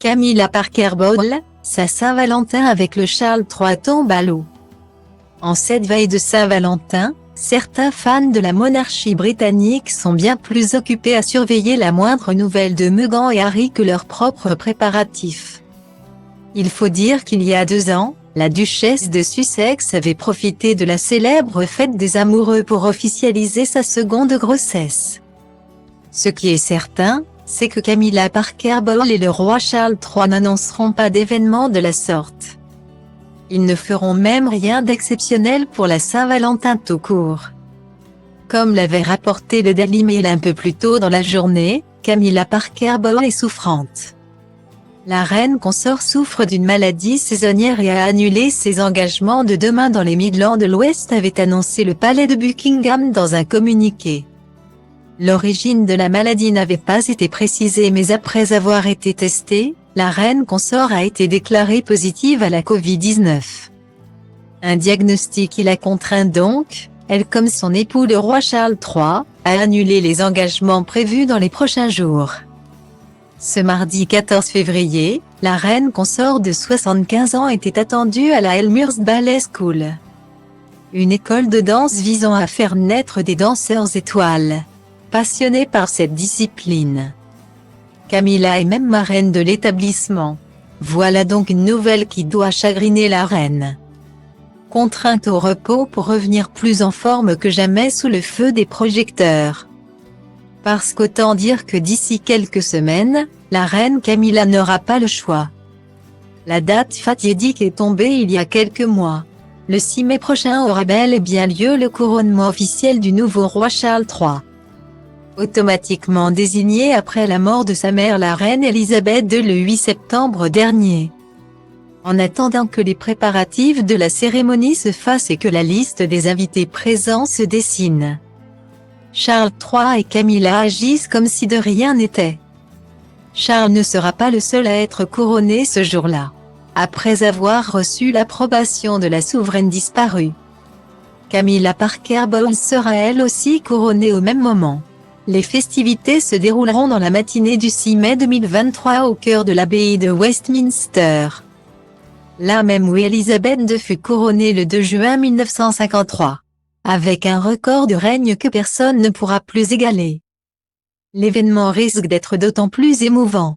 Camilla Parker Bowles, sa Saint-Valentin avec le Charles III tombe à l'eau. En cette veille de Saint-Valentin, certains fans de la monarchie britannique sont bien plus occupés à surveiller la moindre nouvelle de Meghan et Harry que leurs propres préparatifs. Il faut dire qu'il y a 2 ans, la duchesse de Sussex avait profité de la célèbre fête des amoureux pour officialiser sa seconde grossesse. Ce qui est certain, c'est que Camilla Parker Bowles et le roi Charles III n'annonceront pas d'événements de la sorte. Ils ne feront même rien d'exceptionnel pour la Saint-Valentin tout court. Comme l'avait rapporté le Daily Mail un peu plus tôt dans la journée, Camilla Parker Bowles est souffrante. La reine consort souffre d'une maladie saisonnière et a annulé ses engagements de demain dans les Midlands de l'Ouest, avait annoncé le palais de Buckingham dans un communiqué. L'origine de la maladie n'avait pas été précisée, mais après avoir été testée, la reine consort a été déclarée positive à la Covid-19. Un diagnostic qui la contraint donc, elle comme son époux le roi Charles III, à annuler les engagements prévus dans les prochains jours. Ce mardi 14 février, la reine consort de 75 ans était attendue à la Elmhurst Ballet School, une école de danse visant à faire naître des danseurs étoiles, passionnés par cette discipline. Camilla est même marraine de l'établissement. Voilà donc une nouvelle qui doit chagriner la reine. Contrainte au repos pour revenir plus en forme que jamais sous le feu des projecteurs. Parce qu'autant dire que d'ici quelques semaines, la reine Camilla n'aura pas le choix. La date fatidique est tombée il y a quelques mois. Le 6 mai prochain aura bel et bien lieu le couronnement officiel du nouveau roi Charles III. Automatiquement désigné après la mort de sa mère la reine Elisabeth II le 8 septembre dernier. En attendant que les préparatifs de la cérémonie se fassent et que la liste des invités présents se dessine, Charles III et Camilla agissent comme si de rien n'était. Charles ne sera pas le seul à être couronné ce jour-là, après avoir reçu l'approbation de la souveraine disparue. Camilla Parker Bowles sera elle aussi couronnée au même moment. Les festivités se dérouleront dans la matinée du 6 mai 2023 au cœur de l'abbaye de Westminster, là même où Elisabeth II fut couronnée le 2 juin 1953, avec un record de règne que personne ne pourra plus égaler. L'événement risque d'être d'autant plus émouvant